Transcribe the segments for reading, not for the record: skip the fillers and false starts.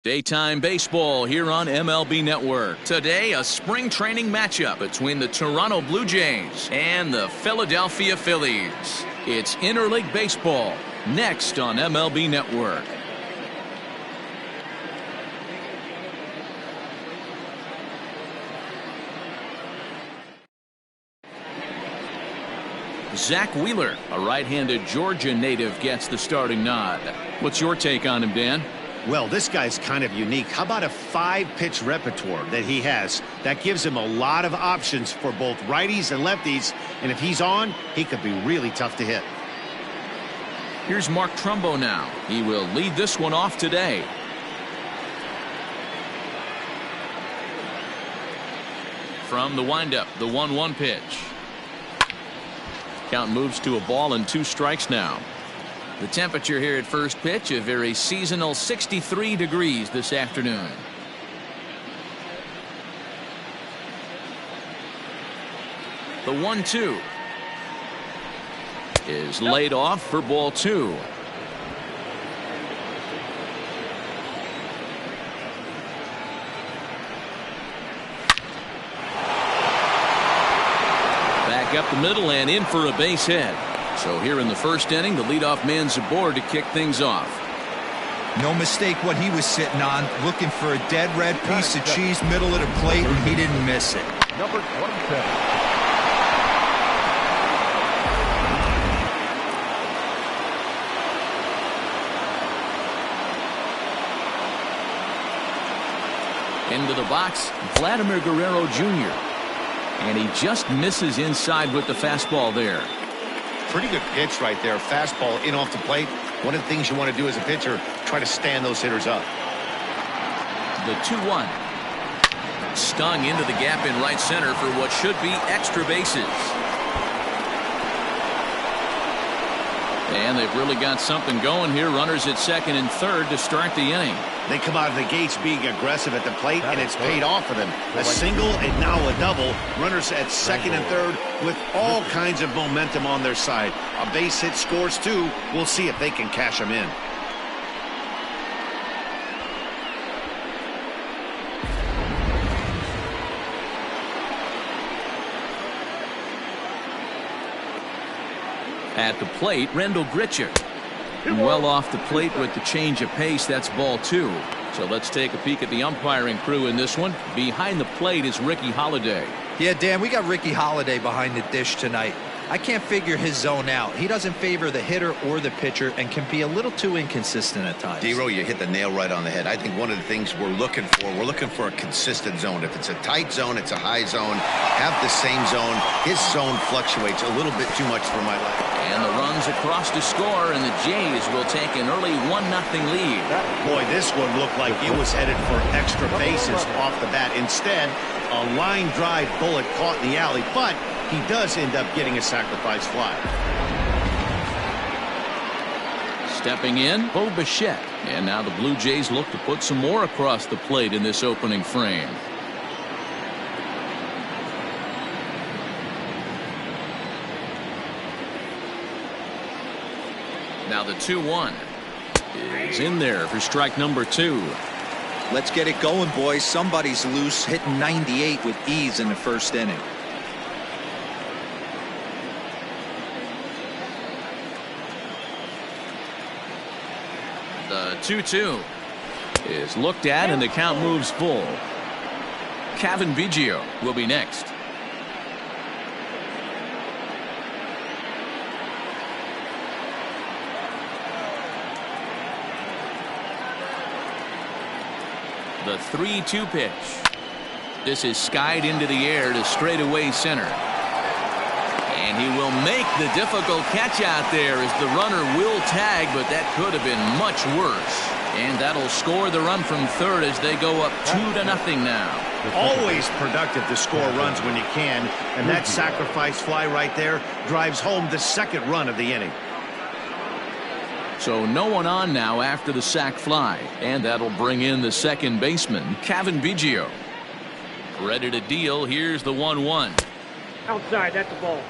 Daytime baseball here on MLB Network. Today, a spring training matchup between the Toronto Blue Jays and the Philadelphia Phillies. It's interleague baseball next on MLB Network. Zach Wheeler, a right-handed Georgia native, gets the starting nod. What's your take on him, Dan? Well, this guy's kind of unique. How about a 5-pitch repertoire that he has? That gives him a lot of options for both righties and lefties. And if he's on, he could be really tough to hit. Here's Mark Trumbo now. He will lead this one off today. From the windup, the 1-1 pitch. Count moves to a ball and 2 strikes now. The temperature here at first pitch, a very seasonal 63 degrees this afternoon. The 1-2 is laid off for ball 2. Back up the middle and in for a base hit. So here in the first inning, the leadoff man's aboard to kick things off. No mistake what he was sitting on, looking for a dead red piece of cheese middle of the plate, and he didn't miss it. Number 27. Into the box, Vladimir Guerrero Jr. And he just misses inside with the fastball there. Pretty good pitch right there. Fastball in off the plate. One of the things you want to do as a pitcher, try to stand those hitters up. The 2-1. Stung into the gap in right center for what should be extra bases. And they've really got something going here. Runners at second and third to start the inning. They come out of the gates being aggressive at the plate, and it's paid off for them. A single and now a double. Runners at second and third with all kinds of momentum on their side. A base hit scores too. We'll see if they can cash them in. At the plate, Rendell Grichuk. Well off the plate with the change of pace. That's ball 2. So let's take a peek at the umpiring crew in this one. Behind the plate is Ricky Holiday. Yeah, Dan, we got Ricky Holiday behind the dish tonight. I can't figure his zone out. He doesn't favor the hitter or the pitcher and can be a little too inconsistent at times. D-Row, you hit the nail right on the head. I think one of the things we're looking for a consistent zone. If it's a tight zone, it's a high zone. Have the same zone. His zone fluctuates a little bit too much for my liking. And the runs across to score, and the Jays will take an early 1-0 lead. Boy, this one looked like it was headed for extra bases off the bat. Instead, a line drive bullet caught in the alley, but he does end up getting a sacrifice fly. Stepping in, Bo Bichette. And now the Blue Jays look to put some more across the plate in this opening frame. Now the 2-1 is in there for strike number 2. Let's get it going, boys. Somebody's loose, hitting 98 with ease in the first inning. The 2-2 is looked at, and the count moves full. Cavan Biggio will be next. The 3-2 pitch. This is skied into the air to straightaway center. And he will make the difficult catch out there as the runner will tag, but that could have been much worse. And that'll score the run from third as they go up 2-0 now. Always productive to score runs when you can, and that sacrifice fly right there drives home the second run of the inning. So no one on now after the sac fly, and that'll bring in the second baseman, Cavan Biggio. Ready to deal. Here's the 1-1. Outside, that's the ball.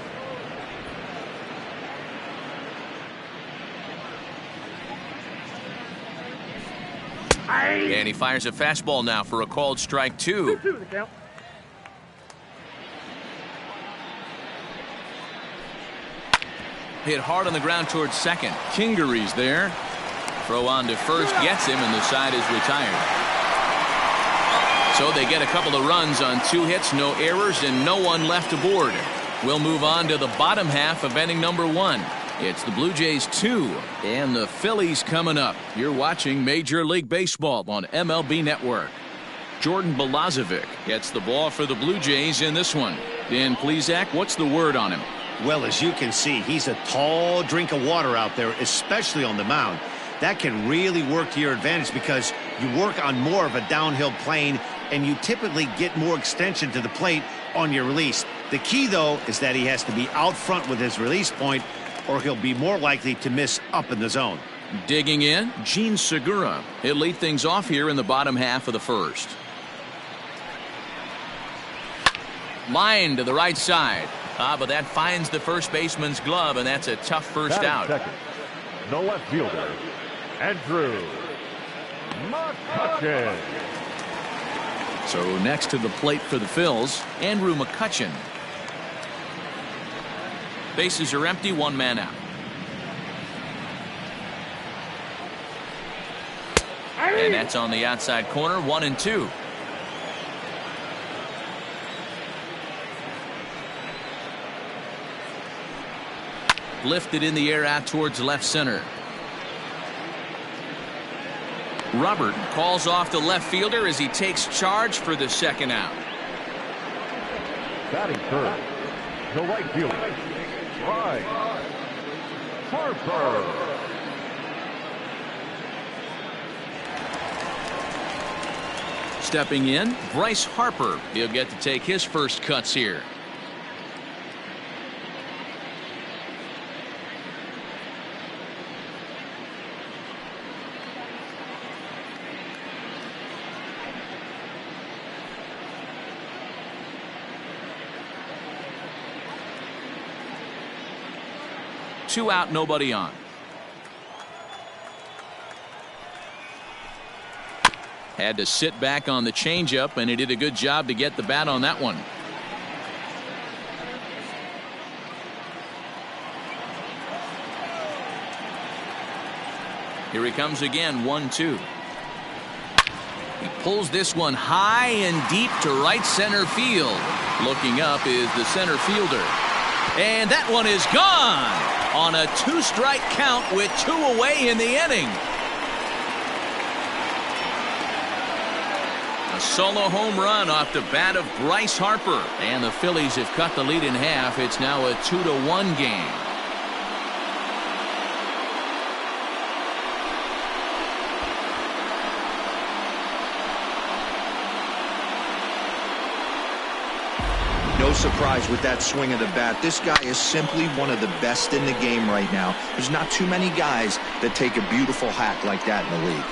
And he fires a fastball now for a called strike 2. 2-2 the count. Hit hard on the ground towards second. Kingery's there. Throw on to first gets him, and the side is retired. So they get a couple of runs on 2 hits, no errors, and no one left aboard. We'll move on to the bottom half of inning number 1. It's the Blue Jays 2 and the Phillies coming up. You're watching Major League Baseball on MLB Network. Jordan Balazovic gets the ball for the Blue Jays in this one. Dan Plesac, what's the word on him? Well, as you can see, he's a tall drink of water out there, especially on the mound. That can really work to your advantage because you work on more of a downhill plane and you typically get more extension to the plate on your release. The key, though, is that he has to be out front with his release point or he'll be more likely to miss up in the zone. Digging in, Gene Segura. He'll lead things off here in the bottom half of the first. Line to the right side. But that finds the first baseman's glove, and that's a tough first out. Second, the left fielder, Andrew McCutchen. So next to the plate for the Phils, Andrew McCutchen. Bases are empty, 1 man out. And that's on the outside corner, 1-2. Lifted in the air out towards left center. Robert calls off the left fielder as he takes charge for the second out. Batting third, the right fielder, Bryce Harper. Stepping in, Bryce Harper. He'll get to take his first cuts here. Two out, nobody on. Had to sit back on the changeup, and he did a good job to get the bat on that one. Here he comes again, 1-2. He pulls this one high and deep to right center field. Looking up is the center fielder. And that one is gone on a 2-strike count with 2 away in the inning. A solo home run off the bat of Bryce Harper. And the Phillies have cut the lead in half. It's now a 2-1 game. No surprise with that swing of the bat. This guy is simply one of the best in the game right now. There's not too many guys that take a beautiful hack like that in the league.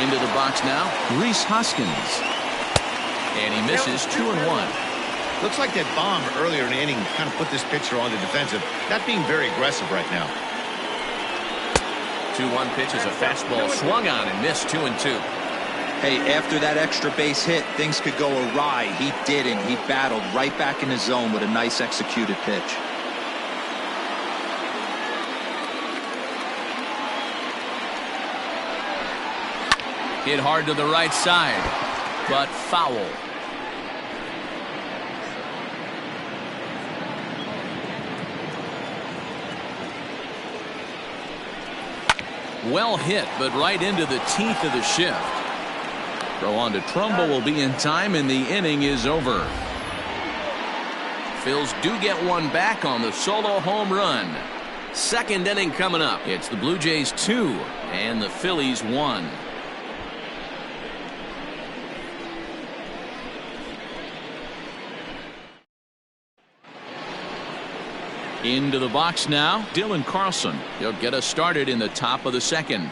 Into the box now, Rhys Hoskins. And he misses 2-1. Looks like that bomb earlier in the inning kind of put this pitcher on the defensive. Not being very aggressive right now. 2-1 pitch is a fastball swung on and missed, 2-2. Hey, after that extra base hit, things could go awry. He didn't. He battled right back in his zone with a nice executed pitch. Hit hard to the right side, but foul. Well hit, but right into the teeth of the shift. Throw on to Trumbo will be in time, and the inning is over. Phils do get one back on the solo home run. Second inning coming up. It's the Blue Jays 2 and the Phillies 1. Into the box now, Dylan Carlson. He'll get us started in the top of the second.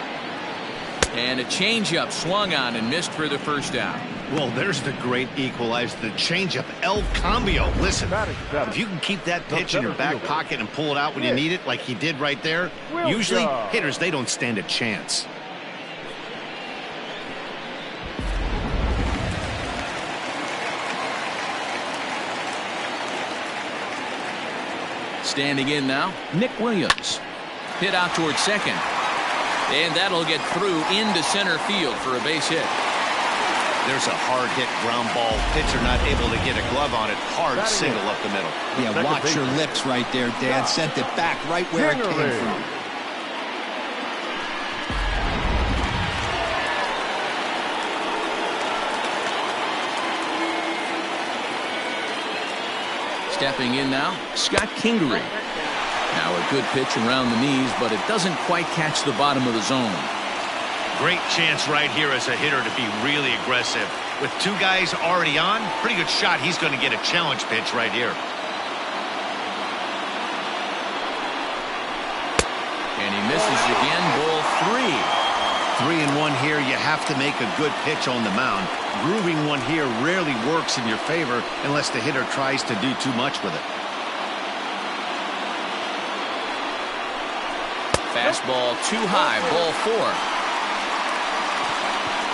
And a changeup swung on and missed for the first down. Well, there's the great equalizer, the changeup, El Cambio. Listen, if you can keep that pitch in your back pocket and pull it out when you need it, like he did right there, usually hitters, they don't stand a chance. Standing in now, Nick Williams. Hit out towards second. And that'll get through into center field for a base hit. There's a hard hit ground ball. Pitcher not able to get a glove on it. Hard single up the middle. Yeah, watch your lips right there, Dan. Sent it back right where it came from. Stepping in now, Scott Kingery. Now a good pitch around the knees, but it doesn't quite catch the bottom of the zone. Great chance right here as a hitter to be really aggressive. With two guys already on, pretty good shot. He's going to get a challenge pitch right here. And he misses again, ball 3. 3-1 here. You have to make a good pitch on the mound. Grooving one here rarely works in your favor unless the hitter tries to do too much with it. Fastball too high, ball 4.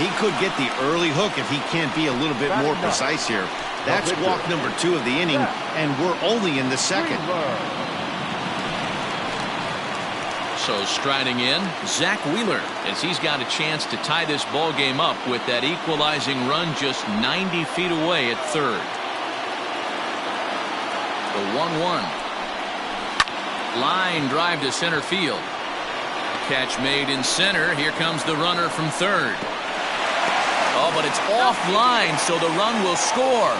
He could get the early hook if he can't be a little bit more precise here. That's walk number 2 of the inning, and we're only in the second. So striding in, Zach Wheeler, as he's got a chance to tie this ball game up with that equalizing run just 90 feet away at third. The 1-1. Line drive to center field. Catch made in center. Here comes the runner from third. Oh, but it's offline, so the run will score.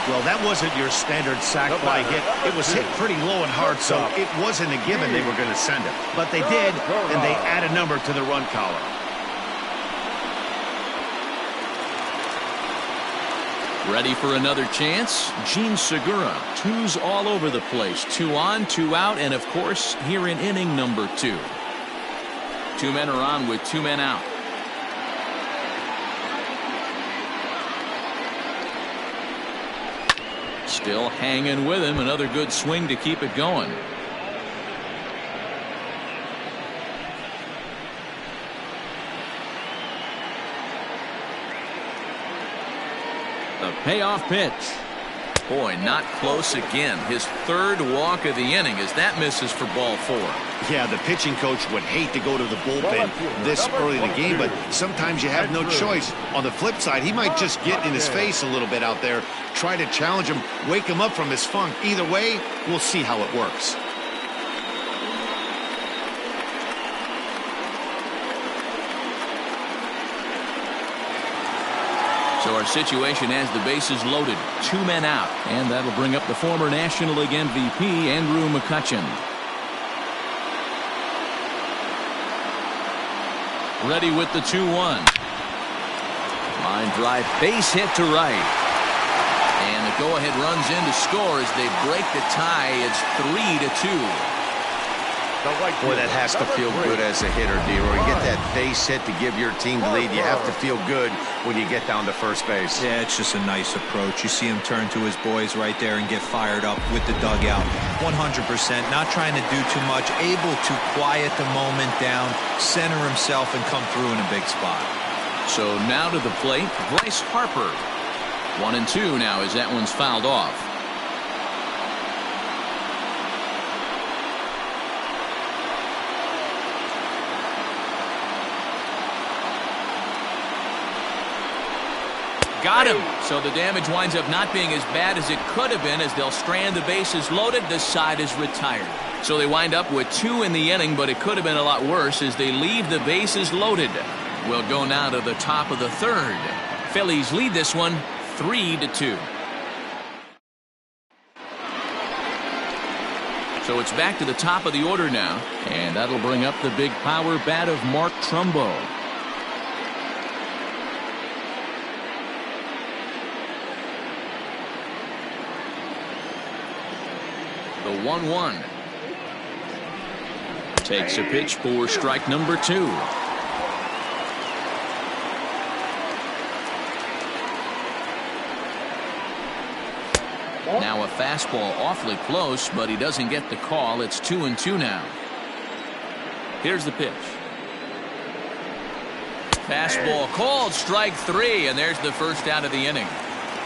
Well, that wasn't your standard sac fly hit. It was hit pretty low and hard, so it wasn't a given they were going to send it. But they did, and they add a number to the run column. Ready for another chance? Gene Segura. 2's all over the place. 2 on, 2 out, and of course, here in inning number 2. 2 men are on with 2 men out. Still hanging with him. Another good swing to keep it going. The payoff pitch. Boy, not close again. His 3rd walk of the inning as that misses for ball 4. Yeah, the pitching coach would hate to go to the bullpen this early in the game, but sometimes you have no choice. On the flip side, he might just get in his face a little bit out there, try to challenge him, wake him up from his funk. Either way, we'll see how it works. So our situation has the bases loaded. 2 men out. And that'll bring up the former National League MVP, Andrew McCutchen. Ready with the 2-1. Line drive, base hit to right. And the go-ahead runs in to score as they break the tie. It's 3-2. Boy, that has to feel good as a hitter, D-Roy. You get that base hit to give your team the lead. You have to feel good when you get down to first base. Yeah, it's just a nice approach. You see him turn to his boys right there and get fired up with the dugout. 100%, not trying to do too much, able to quiet the moment down, center himself, and come through in a big spot. So now to the plate, Bryce Harper. 1-2 now as that one's fouled off. Got him. So the damage winds up not being as bad as it could have been as they'll strand the bases loaded. This side is retired. So they wind up with 2 in the inning, but it could have been a lot worse as they leave the bases loaded. We'll go now to the top of the 3rd. Phillies lead this one 3-2. So it's back to the top of the order now, and that'll bring up the big power bat of Mark Trumbo. The 1-1. Takes a pitch for strike number 2. Now a fastball awfully close, but he doesn't get the call. It's 2-2 now. Here's the pitch. Fastball called, strike 3, and there's the first out of the inning.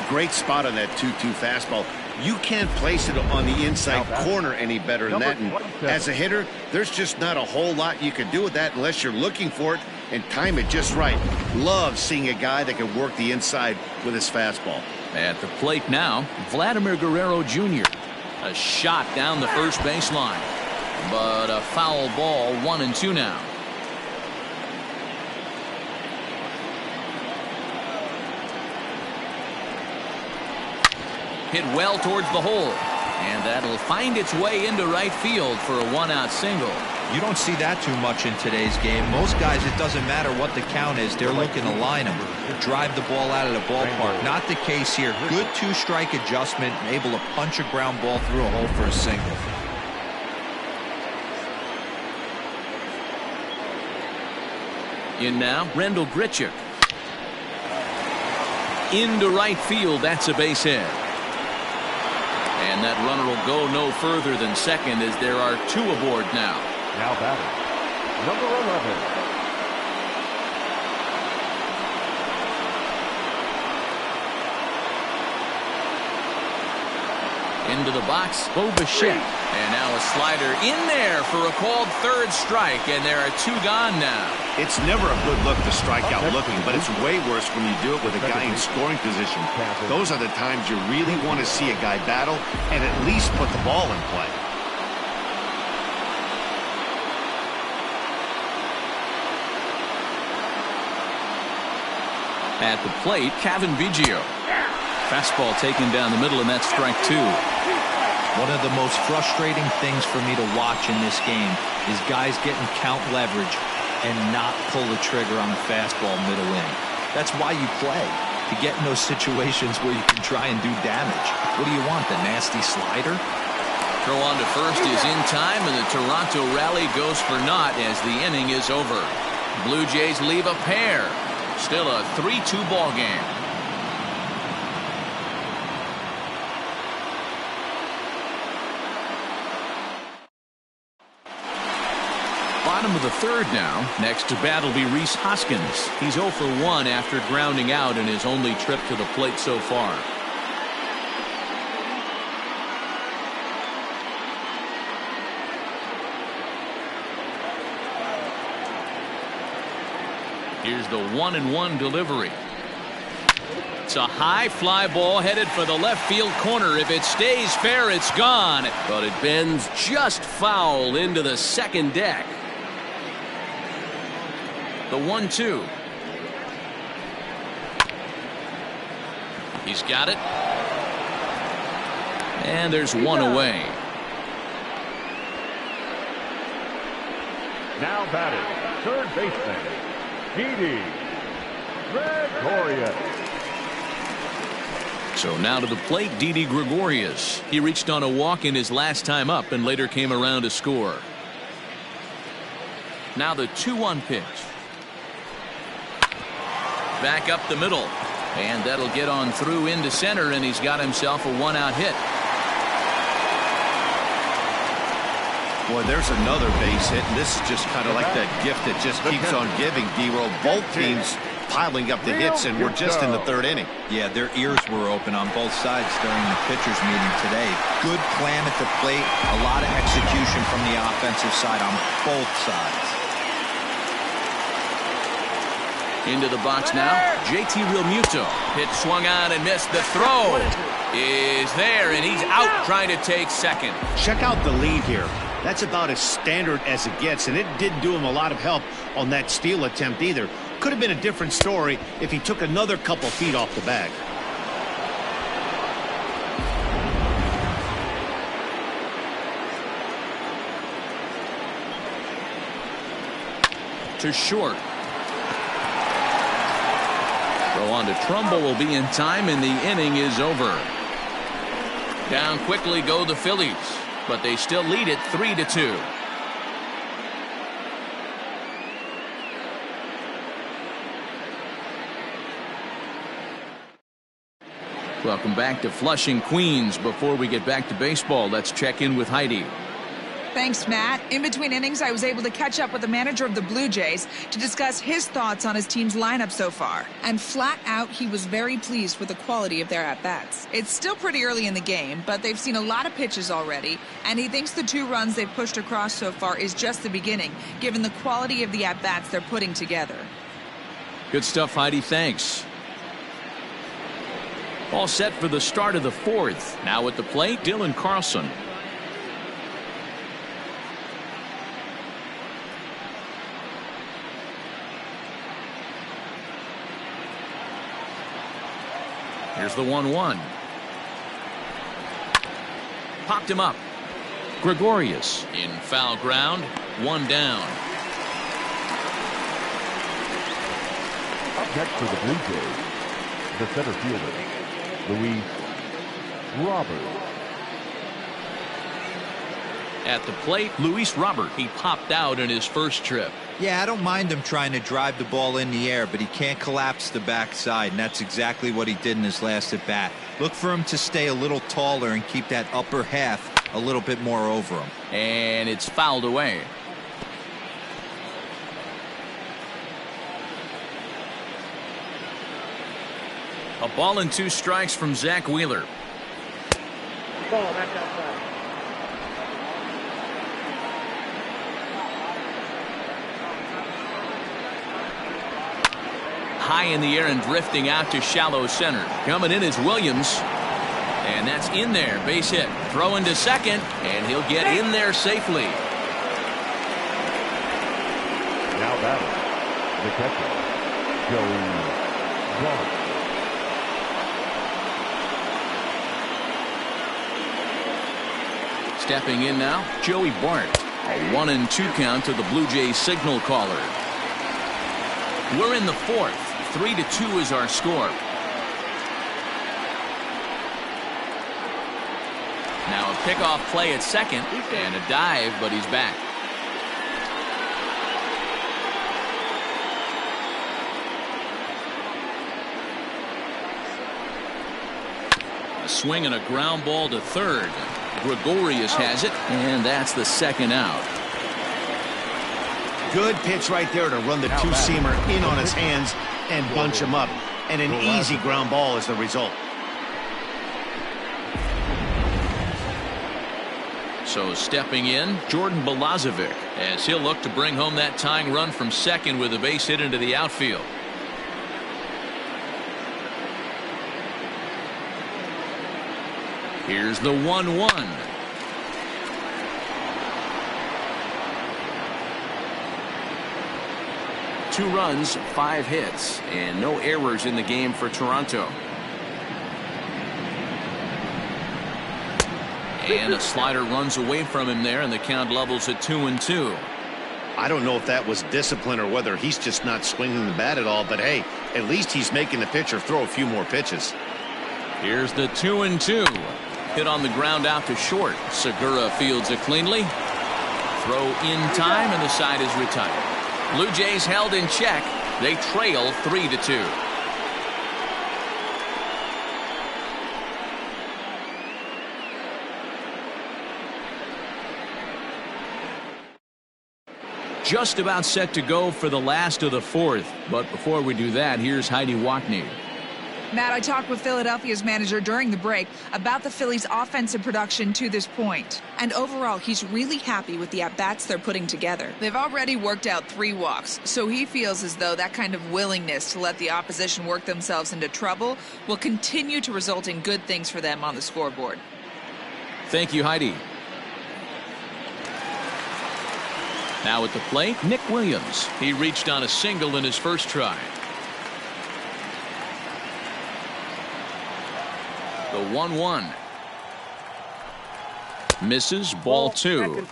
Great spot on that 2-2 fastball. You can't place it on the inside corner any better than that. And as a hitter, there's just not a whole lot you can do with that unless you're looking for it and time it just right. Love seeing a guy that can work the inside with his fastball. At the plate now, Vladimir Guerrero Jr. A shot down the first baseline, but a foul ball. 1-2 now. Hit well towards the hole, and that'll find its way into right field for a 1-out single. You don't see that too much in today's game. Most guys, it doesn't matter what the count is. They're looking to line them, drive the ball out of the ballpark. Not the case here. Good 2-strike adjustment, able to punch a ground ball through a hole for a single. In now, Rendell Grichuk. Into right field, that's a base hit. And that runner will go no further than second as there are 2 aboard now. Now batting, number 11. Into the box, Bo Bichette. And now a slider in there for a called third strike, and there are 2 gone now. It's never a good look to strike out looking, but it's way worse when you do it with a guy in scoring position. Those are the times you really want to see a guy battle and at least put the ball in play. At the plate, Kevin Biggio. Fastball taken down the middle, and that's strike 2. One of the most frustrating things for me to watch in this game is guys getting count leverage and not pull the trigger on the fastball middle inning. That's why you play, to get in those situations where you can try and do damage. What do you want, the nasty slider? Throw on to first is in time, and the Toronto rally goes for naught as the inning is over. Blue Jays leave a pair. Still a 3-2 ball game. Bottom of the third now. Next to bat will be Rhys Hoskins. He's 0 for 1 after grounding out in his only trip to the plate so far. Here's the 1-1 delivery. It's a high fly ball headed for the left field corner. If it stays fair, it's gone. But it bends just foul into the second deck. The 1-2. He's got it. And there's one away. Now batting, third baseman, Kkjjggggggggghhgmmdmgtt. So now to the plate, Kkjjggggggggggghgg. He reached on a walk in his last time up and later came around to score. Now the 2-1 pitch. Back up the middle. And that'll get on through into center, and he's got himself a 1-out hit. Boy, there's another base hit, and this is just kind of like that gift that just keeps on giving, D-Roll. Both teams piling up the hits, and we're just in the third inning. Yeah, their ears were open on both sides during the pitchers meeting today. Good plan at the plate, a lot of execution from the offensive side on both sides. Into the box now, JT Realmuto. Pitch swung on and missed. The throw is there, and he's out trying to take second. Check out the lead here. That's about as standard as it gets, and it didn't do him a lot of help on that steal attempt either. Could have been a different story if he took another couple feet off the bag. To short. Throw on to Trumbo will be in time, and the inning is over. Down quickly go the Phillies, but they still lead it 3-2. Welcome back to Flushing, Queens. Before we get back to baseball, let's check in with Heidi. Thanks, Matt. In between innings, I was able to catch up with the manager of the Blue Jays to discuss his thoughts on his team's lineup so far. And flat out, he was very pleased with the quality of their at-bats. It's still pretty early in the game, but they've seen a lot of pitches already, and he thinks the 2 runs they've pushed across so far is just the beginning, given the quality of the at-bats they're putting together. Good stuff, Heidi. Thanks. All set for the start of the 4th. Now at the plate, Dylan Carlson. Here's the 1-1. Popped him up. Gregorius in foul ground. 1 down. Up next for the Blue Jays, the center fielder, Luis Robert. At the plate, Luis Robert. He popped out in his first trip. Yeah, I don't mind him trying to drive the ball in the air, but he can't collapse the backside, and that's exactly what he did in his last at-bat. Look for him to stay a little taller and keep that upper half a little bit more over him. And it's fouled away. A ball and 2 strikes from Zach Wheeler. Ball back outside. High in the air and drifting out to shallow center. Coming in is Williams. And that's in there. Base hit. Throw into second. And he'll get in there safely. Now batting, the catcher, Joey Bart. Stepping in now, Joey Bart. A 1-2 count to the Blue Jays signal caller. We're in the 4th. 3-2 is our score. Now a pickoff play at second and a dive, but he's back. A swing and a ground ball to third. Gregorius has it, and that's the 2nd out. Good pitch right there to run the 2-seamer in on his hands and bunch him up. And an easy ground ball is the result. So stepping in, Jordan Balazovic, as he'll look to bring home that tying run from second with a base hit into the outfield. Here's the 1-1. Two runs, 5 hits, and no errors in the game for Toronto. And a slider runs away from him there, and the count levels at 2-2. I don't know if that was discipline or whether he's just not swinging the bat at all, but hey, at least he's making the pitcher throw a few more pitches. Here's the 2-2. Hit on the ground out to short. Segura fields it cleanly. Throw in time, and the side is retired. Blue Jays held in check. They trail 3-2. Just about set to go for the last of the 4th. But before we do that, here's Heidi Watney. Matt, I talked with Philadelphia's manager during the break about the Phillies' offensive production to this point. And overall, he's really happy with the at-bats they're putting together. They've already worked out 3 walks, so he feels as though that kind of willingness to let the opposition work themselves into trouble will continue to result in good things for them on the scoreboard. Thank you, Heidi. Now at the plate, Nick Williams. He reached on a single in his first try. The 1-1. Misses, ball 2.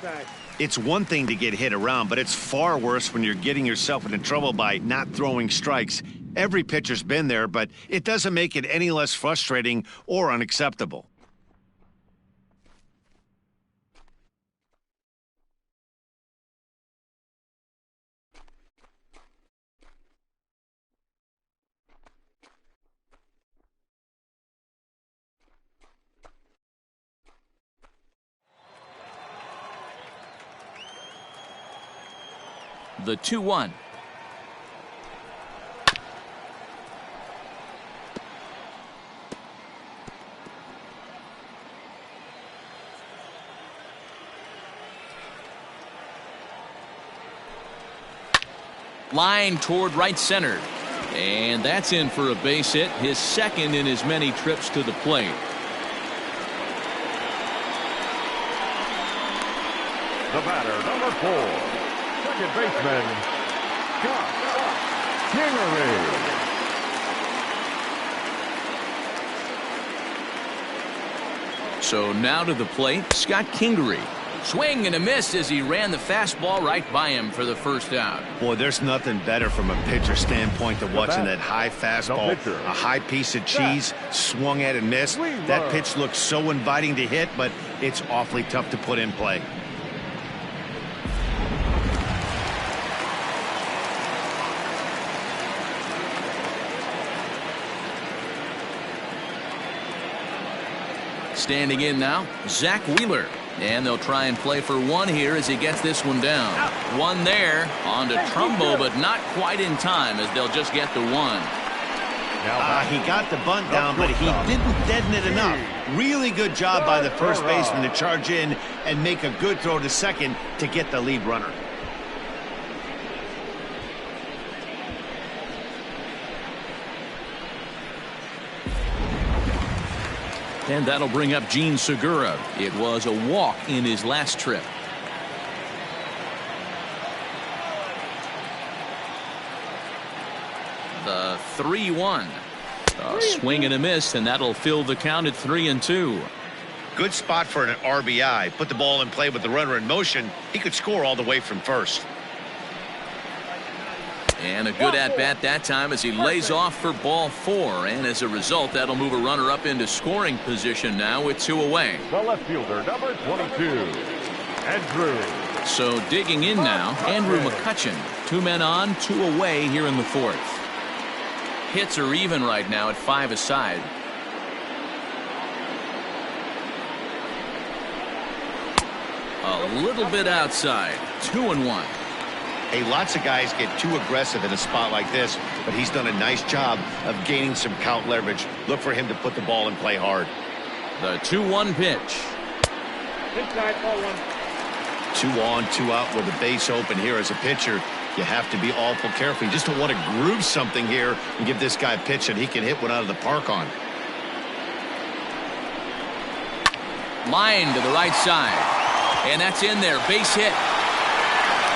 It's one thing to get hit around, but it's far worse when you're getting yourself into trouble by not throwing strikes. Every pitcher's been there, but it doesn't make it any less frustrating or unacceptable. The 2-1. Line toward right center. And that's in for a base hit, his second in as many trips to the plate. The batter, number 4, second baseman, Kkjjggggggggghhgmmdmgtt. So now to the plate, Scott Kingery. Swing and a miss as he ran the fastball right by him for the first out. Boy, there's nothing better from a pitcher standpoint than watching that high fastball. A high piece of cheese, swung at and missed. That pitch looks so inviting to hit, but it's awfully tough to put in play. Standing in now, Zach Wheeler. And they'll try and play for one here as he gets this one down. One there on to Trumbo, but not quite in time as they'll just get the one. He got the bunt down, but he didn't deaden it enough. Really good job by the first baseman to charge in and make a good throw to second to get the lead runner. And that'll bring up Gene Segura. It was a walk in his last trip. The 3-1. A swing and a miss, and that'll fill the count at 3-2. Good spot for an RBI. Put the ball in play with the runner in motion. He could score all the way from first. And a good at-bat that time as he lays off for ball 4. And as a result, that'll move a runner up into scoring position now with 2 away. The left fielder, number 22, Andrew. So digging in now, Andrew McCutcheon. 2 men on, 2 away here in the 4th. Hits are even right now at 5 aside. A little bit outside. 2-1. Hey, lots of guys get too aggressive in a spot like this, but he's done a nice job of gaining some count leverage. Look for him to put the ball in play hard. The 2-1 pitch. Inside, ball 1. 2 on, 2 out with a base open here as a pitcher. You have to be awful careful. You just don't want to groove something here and give this guy a pitch that he can hit one out of the park on. Line to the right side. And that's in there. Base hit.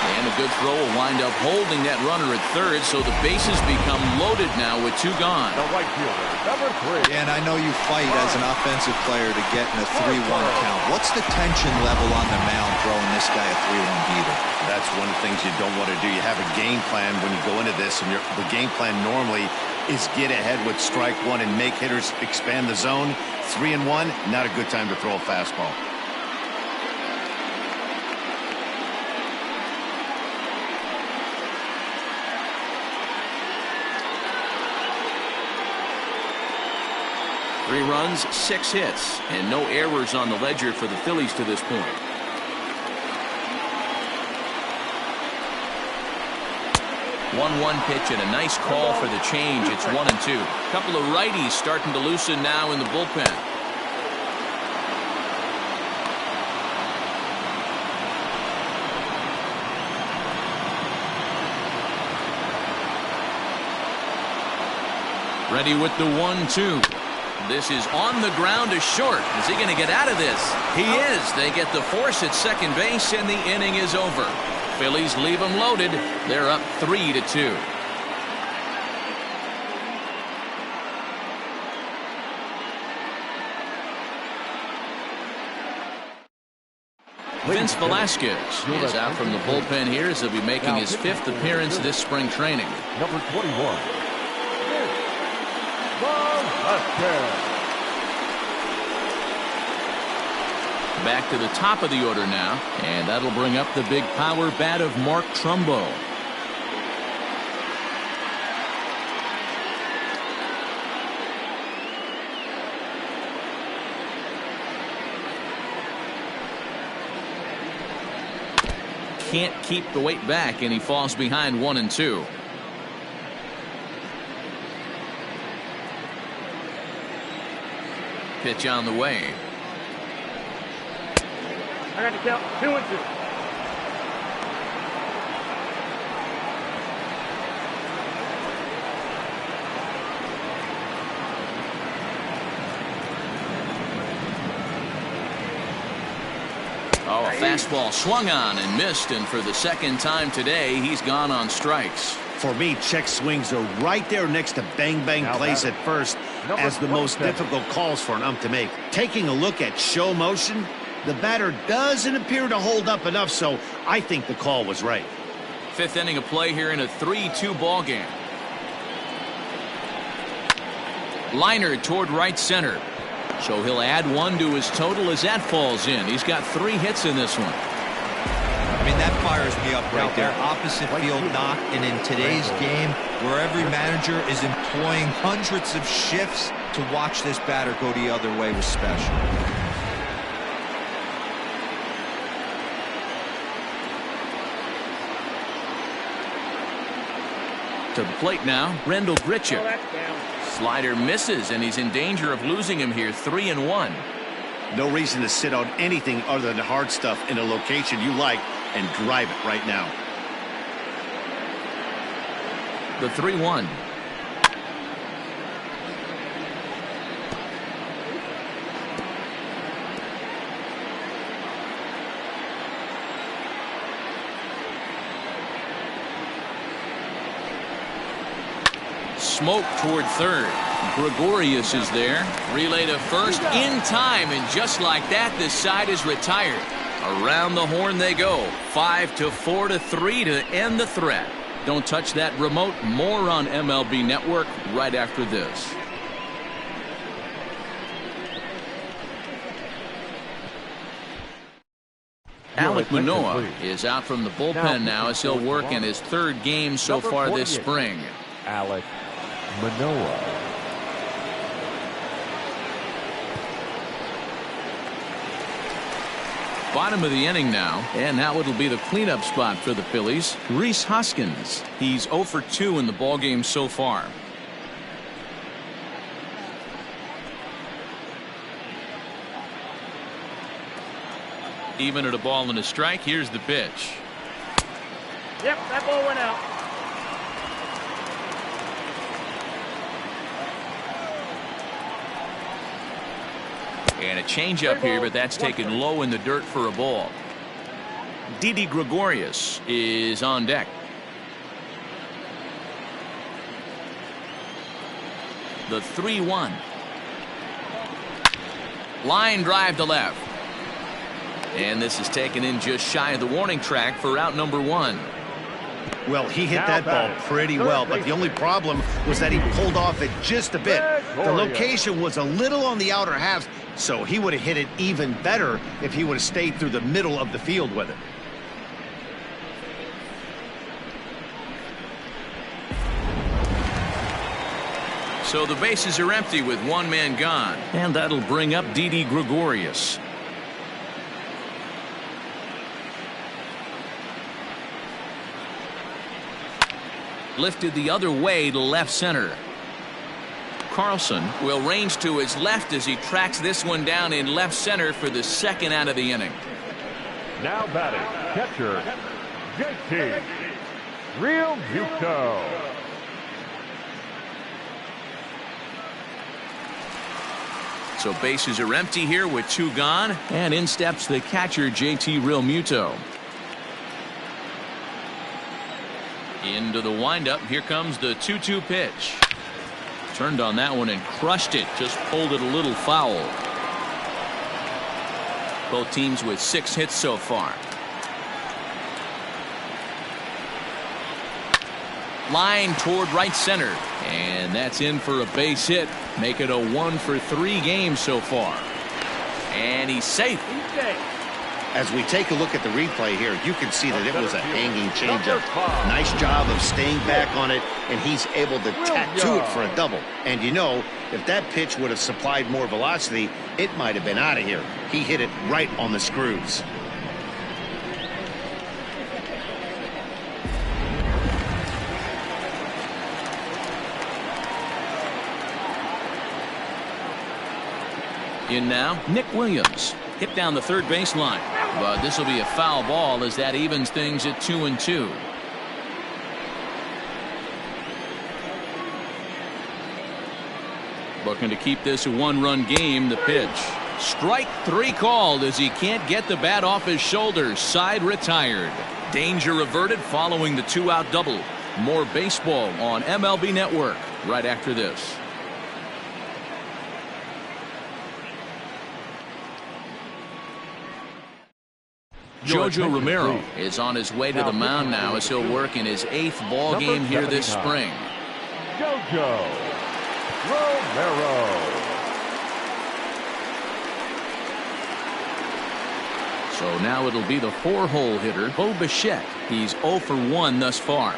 And a good throw will wind up holding that runner at third, so the bases become loaded now with 2 gone. The right fielder, number 3. And I know you fight as an offensive player to get in a 3-1 count. What's the tension level on the mound throwing this guy a 3-1 beater? That's one of the things you don't want to do. You have a game plan when you go into this, and the game plan normally is get ahead with strike 1 and make hitters expand the zone. 3-1, not a good time to throw a fastball. Three runs, 6 hits, and no errors on the ledger for the Phillies to this point. One pitch and a nice call for the change. It's 1-2. Couple of righties starting to loosen now in the bullpen. Ready with the 1-2. This is on the ground to short. Is he going to get out of this? He is. They get the force at second base, and the inning is over. Phillies leave them loaded. They're up 3-2. Vince Velasquez is out from the bullpen here as he'll be making his 5th appearance this spring training. Number 21. Back to the top of the order now, and that'll bring up the big power bat of Mark Trumbo. can't keep the weight back, and he falls behind 1-2. Pitch on the way. I got to count 2-2. Oh, a fastball swung on and missed, and for the second time today, he's gone on strikes. For me, check swings are right there next to bang-bang plays at first as the most difficult calls for an ump to make. Taking a look at show motion, the batter doesn't appear to hold up enough, so I think the call was right. Fifth inning of play here in a 3-2 ball game. Liner toward right center. So he'll add one to his total as that falls in. He's got 3 hits in this one. I mean, that fires me up right there. Opposite field knock, and in today's game, where every manager is employing hundreds of shifts, to watch this batter go the other way was special. To the plate now, Kkjjggggggggg. Oh, that's down. Slider misses, and he's in danger of losing him here. 3-1. No reason to sit on anything other than hard stuff in a location you like and drive it right now. The 3-1. Smoke toward third. Gregorius is there. Relay to first in time, and just like that, this side is retired. Around the horn they go. 5-4-3 to end the threat. Don't touch that remote. More on MLB Network right after this. Alek Manoah is out from the bullpen now as he'll work in his 3rd game so far this spring. Alek Manoah. Bottom of the inning now, and now it'll be the cleanup spot for the Phillies. Rhys Hoskins. He's 0 for 2 in the ballgame so far. Even at a ball and a strike, here's the pitch. Yep, that ball went out. And a changeup here, but that's taken low in the dirt for a ball. Didi Gregorius is on deck. The 3-1. Line drive to left. And this is taken in just shy of the warning track for out number 1. Well, he hit that ball pretty well, but the only problem was that he pulled off it just a bit. The location was a little on the outer half, so he would have hit it even better if he would have stayed through the middle of the field with it. So the bases are empty with 1 man gone, and that'll bring up Didi Gregorius. Lifted the other way to left center. Carlson will range to his left as he tracks this one down in left center for the 2nd out of the inning. Now batting, catcher, JT Realmuto. So bases are empty here with 2 gone, and in steps the catcher, JT Realmuto. Into the windup. Here comes the 2-2 pitch. Turned on that one and crushed it. Just pulled it a little foul. Both teams with 6 hits so far. Line toward right center. And that's in for a base hit. Make it a 1 for 3 game so far. And he's safe. He's safe. As we take a look at the replay here, you can see that it was a hanging changeup. Nice job of staying back on it, and he's able to tattoo it for a double. And you know, if that pitch would have supplied more velocity, it might have been out of here. He hit it right on the screws. In now, Nick Williams. Hit down the third baseline. But this will be a foul ball as that evens things at 2-2. Looking to keep this a one-run game. The pitch. Strike 3 called as he can't get the bat off his shoulders. Side retired. Danger averted following the 2-out double. More baseball on MLB Network right after this. Jojo Romero is on his way to the mound now as he'll work in his 8th ball game here this spring. Jojo Romero. So now it'll be the 4-hole hitter, Bo Bichette. He's 0 for 1 thus far.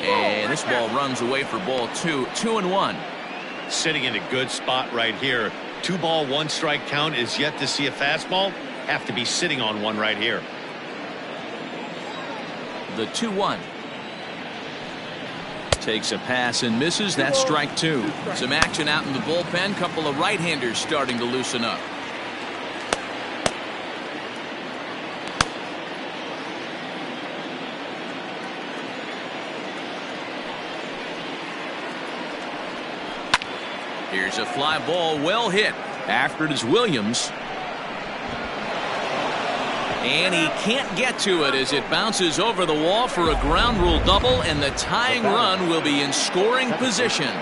And this ball runs away for ball 2. 2-1. Sitting in a good spot right here. 2-ball, 1-strike count is yet to see a fastball. Have to be sitting on one right here. The 2-1. Takes a pass and misses. That's strike 2. Some action out in the bullpen. Couple of right-handers starting to loosen up. Here's a fly ball, well hit. After it is Williams. And he can't get to it as it bounces over the wall for a ground rule double, and the tying run will be in scoring position.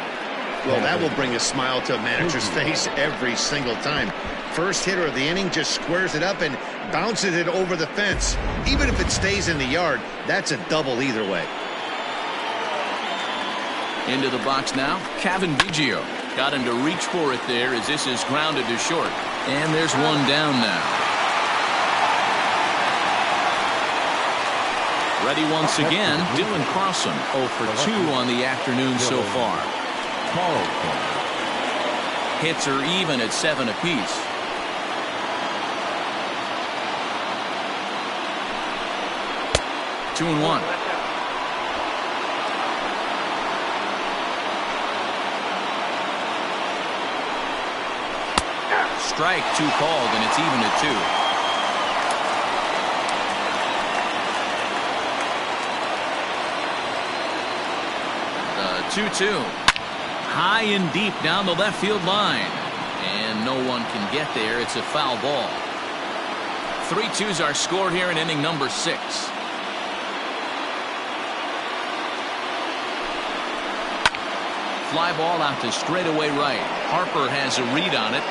Well, that will bring a smile to a manager's face every single time. First hitter of the inning just squares it up and bounces it over the fence. Even if it stays in the yard, that's a double either way. Into the box now, Kkjjggggggg. Got him to reach for it there as this is grounded to short. And there's one down now. Ready once again, Dylan Carlson, 0 for 2 on the afternoon so far. Hits are even at 7 apiece. Two and 1. Strike 2 called, and it's even at 2. 2-2. High and deep down the left field line. And no one can get there. It's a foul ball. 3-2s are scored here in inning number 6. Fly ball out to straightaway right. Harper has a read on it.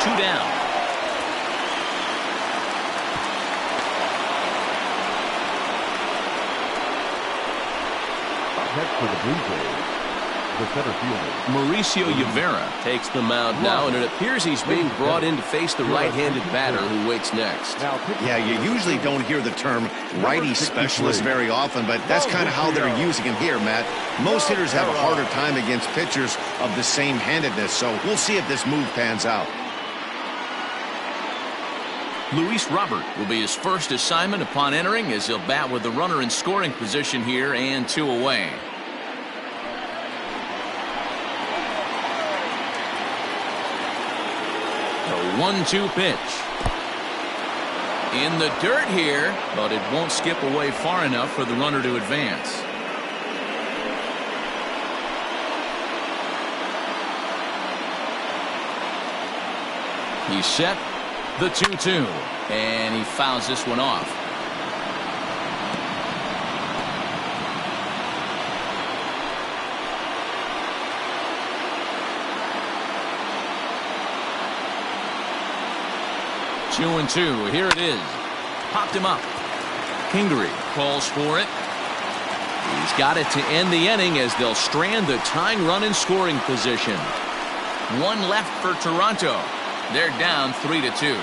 2 down. Next for the Blue Jays, the center fielder, Mauricio Rivera takes the mound now, and it appears he's being brought in to face the right-handed batter who waits next. Yeah, you usually don't hear the term righty specialist very often, but that's kind of how they're using him here, Matt. Most hitters have a harder time against pitchers of the same handedness, so we'll see if this move pans out. Luis Robert will be his first assignment upon entering as he'll bat with the runner in scoring position here and 2 away. The 1-2 pitch. In the dirt here, but it won't skip away far enough for the runner to advance. He's set. The 2-2, and he fouls this one off. Two and 2. Here it is. Popped him up. Kkjjggggg calls for it. He's got it to end the inning as they'll strand the tying run in scoring position. One left for Toronto. They're down 3-2.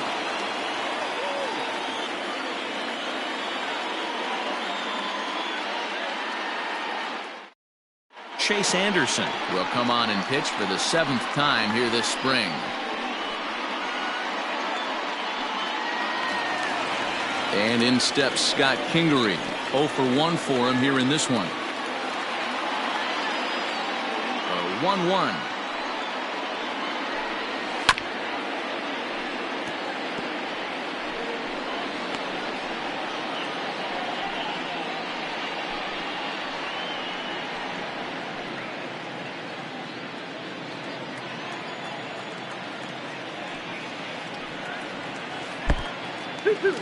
Chase Anderson will come on and pitch for the 7th time here this spring. And in steps Scott Kingery. 0 for 1 for him here in this one. 1-1.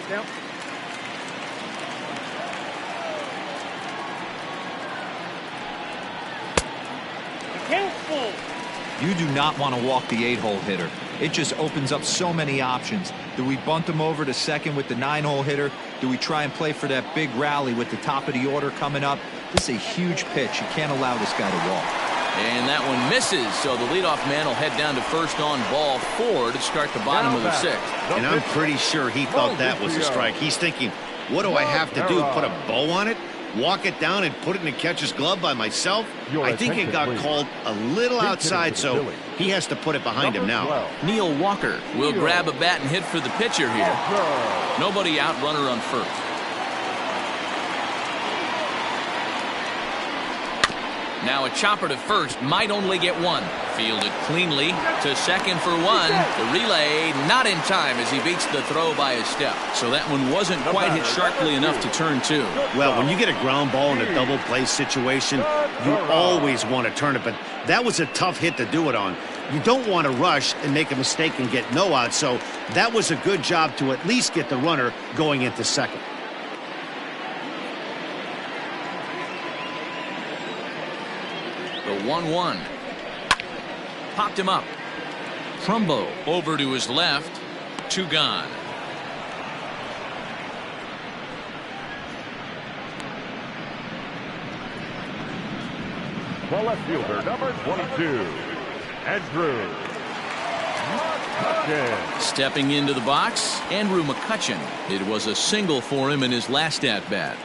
Now. Careful. You do not want to walk the 8-hole hitter. It just opens up so many options. Do we bunt him over to second with the 9-hole hitter? Do we try and play for that big rally with the top of the order coming up? This is a huge pitch. You can't allow this guy to walk. And that one misses, so the leadoff man will head down to first on ball 4 to start the bottom of the 6th. And I'm pretty sure he thought that was a strike. He's thinking, what do I have to do? Put a bow on it? Walk it down and put it in the catcher's glove by myself? I think it got called a little outside, so he has to put it behind him now. Neil Walker will grab a bat and hit for the pitcher here. Nobody out, runner on first. Now a chopper to first, might only get one. Fielded cleanly to second for 1. The relay not in time as he beats the throw by a step. So that one wasn't quite hit sharply enough to turn 2. Well, when you get a ground ball in a double play situation, you always want to turn it, but that was a tough hit to do it on. You don't want to rush and make a mistake and get no out, so that was a good job to at least get the runner going into second. The 1-1. Popped him up. Trumbo over to his left. 2 gone. The left fielder, number 22, Andrew McCutchen. Stepping into the box, Andrew McCutchen. It was a single for him in his last at-bat.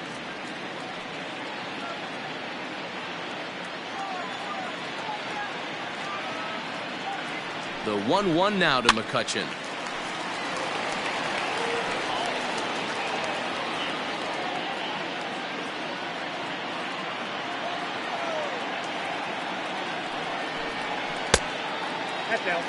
The 1-1 now to McCutchen. That's out.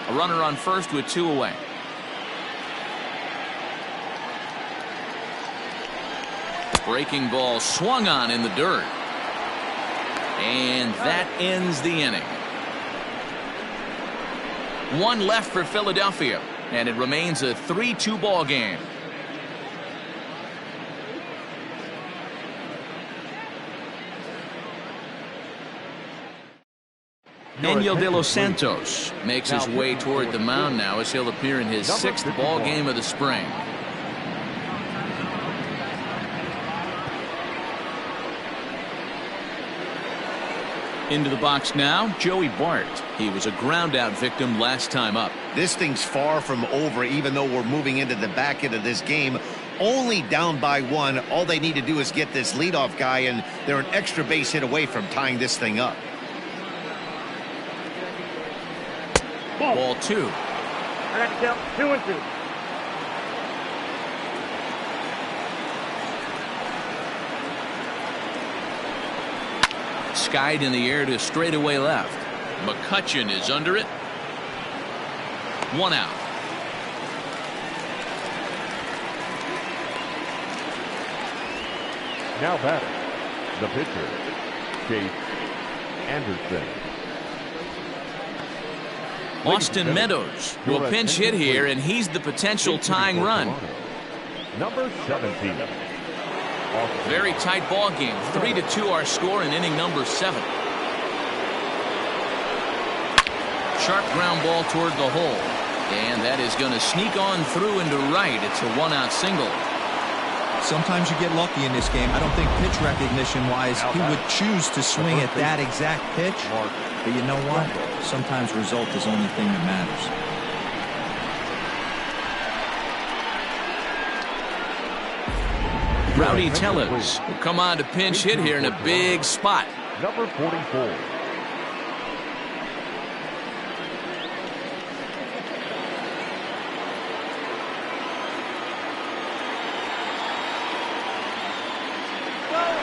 A runner on first with 2 away. Breaking ball swung on in the dirt. And that ends the inning. 1 left for Philadelphia, and it remains a 3-2 ball game. Daniel De Los Santos makes his way toward the mound now as he'll appear in his 6th ball game of the spring. Into the box now, Joey Bart. He was a ground-out victim last time up. This thing's far from over, even though we're moving into the back end of this game. Only down by 1. All they need to do is get this leadoff guy, and they're an extra base hit away from tying this thing up. Ball 2. I got to count 2-2. Skied in the air to straightaway left. McCutchen is under it. 1 out. Now batting, the pitcher, Chase Anderson. Austin Meadows will pinch hit here, and he's the potential tying run. Number 17. Very tight ball game. 3-2 our score in inning number 7. Sharp ground ball toward the hole, and that is going to sneak on through into right. It's a 1-out single. Sometimes you get lucky in this game. I don't think pitch recognition wise he would choose to swing at that exact pitch, but you know what, sometimes result is the only thing that matters. Rowdy Tellez will come on to pinch hit here in a big spot. Number 44.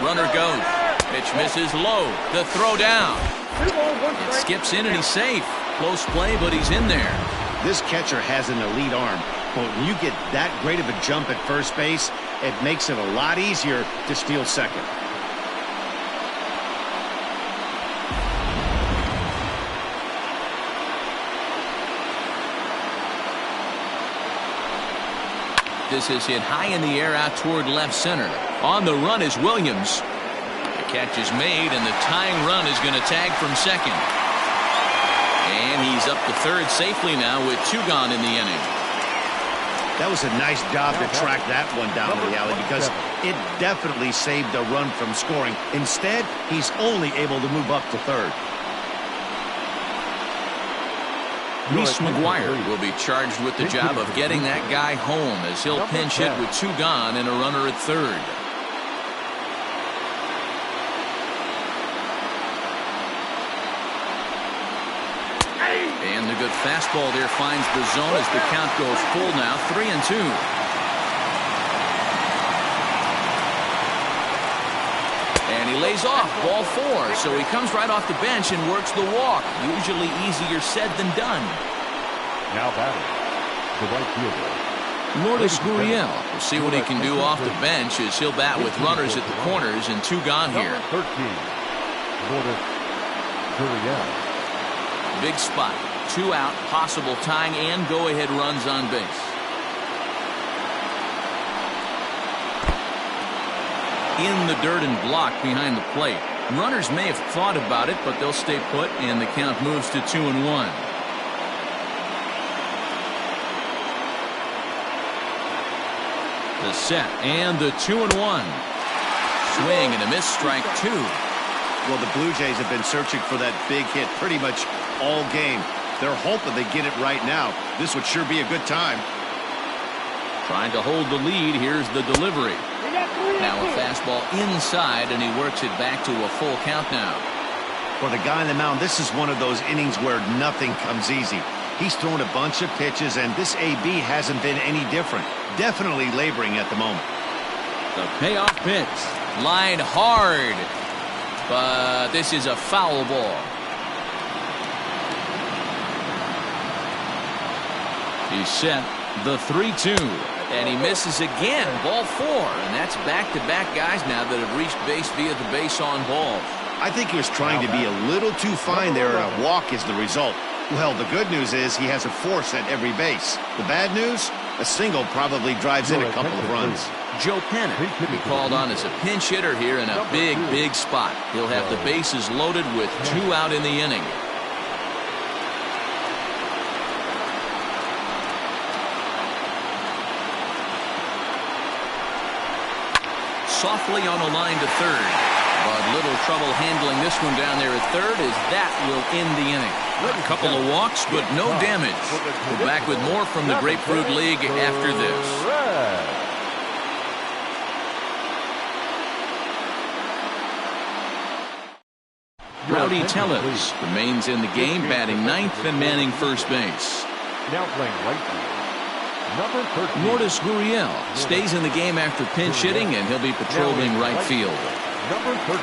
Runner goes. Pitch misses low. The throw down. It skips in and he's safe. Close play, but he's in there. This catcher has an elite arm, but when you get that great of a jump at first base, it makes it a lot easier to steal second. This is hit high in the air out toward left center. On the run is Williams. The catch is made, and the tying run is going to tag from second. And he's up to third safely now with 2 gone in the inning. That was a nice job to track that one down to the alley because it definitely saved the run from scoring. Instead, he's only able to move up to third. Reese McGuire will be charged with the job of getting that guy home as he'll pinch hit with 2 gone and a runner at third. And the good fastball there finds the zone as the count goes full now, 3-2. And he lays off, ball 4, so he comes right off the bench and works the walk. Usually easier said than done. Now batting, the right fielder. Lourdes Gurriel will see what he can do off the bench as he'll bat with runners at the corners and 2 gone here. Number 13, Lourdes Gurriel. Big spot, 2 out, possible tying and go-ahead runs on base. In the dirt and blocked behind the plate. Runners may have thought about it, but they'll stay put, and the count moves to 2-1. The set and the 2-1. Swing and a miss, strike 2. Well, the Blue Jays have been searching for that big hit pretty much all game. They're hoping they get it right now. This would sure be a good time. Trying to hold the lead. Here's the delivery. Now a fastball inside, and he works it back to a full count now. For the guy on the mound, this is one of those innings where nothing comes easy. He's thrown a bunch of pitches, and this AB hasn't been any different. Definitely laboring at the moment. The payoff pitch. Line hard. But this is a foul ball. He's set the 3-2. And he misses again. Ball 4. And that's back-to-back guys now that have reached base via the base on balls. I think he was trying to be a little too fine there, and a walk is the result. Well, the good news is he has a force at every base. The bad news? A single probably drives in a couple of runs. Joe Pennant will be called on as a pinch hitter here in a big, big spot. He'll have the bases loaded with 2 out in the inning. Softly on a line to third. But little trouble handling this one down there at third as that will end the inning. A couple of walks, but no damage. We're back with more from the Grapefruit League after this. Rowdy Tellez remains in the game, batting 9th and manning first base. Now playing right field. Number 13. Lourdes Gurriel stays in the game after pinch hitting, and he'll be patrolling right field. Number 13,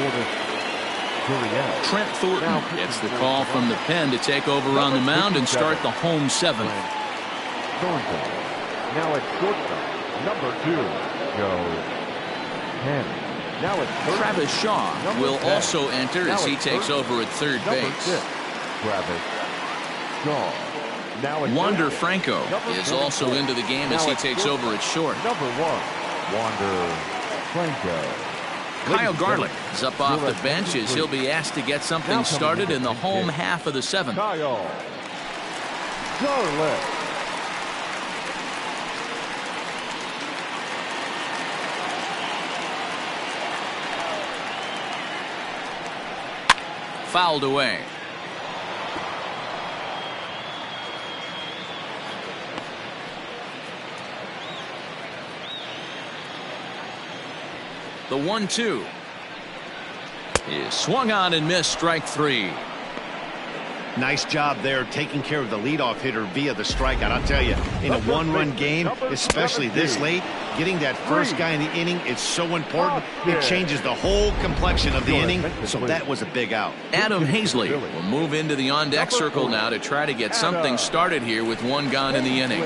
Lourdes Gurriel. Trent Thornton gets the call from the pen to take over on the mound and start the home 7th. Thornton. Now at shortstop, number 2, Joe Penn. Now at Travis Shaw will also enter as he takes over at third base. Travis Shaw. Wander Franco is also into the game as he takes over at short. Number 1, Wander Franco. Kyle Garlick is up off the bench as he'll be asked to get something started in the home half of the 7th. Kyle Garlick. Fouled away. The 1-2 is swung on and missed. Strike 3. Nice job there taking care of the leadoff hitter via the strikeout. I'll tell you, in a one-run game, especially this late, getting that first guy in the inning is so important. It changes the whole complexion of the inning, so that was a big out. Adam Hazley will move into the on-deck circle now to try to get something started here with one gone in the inning.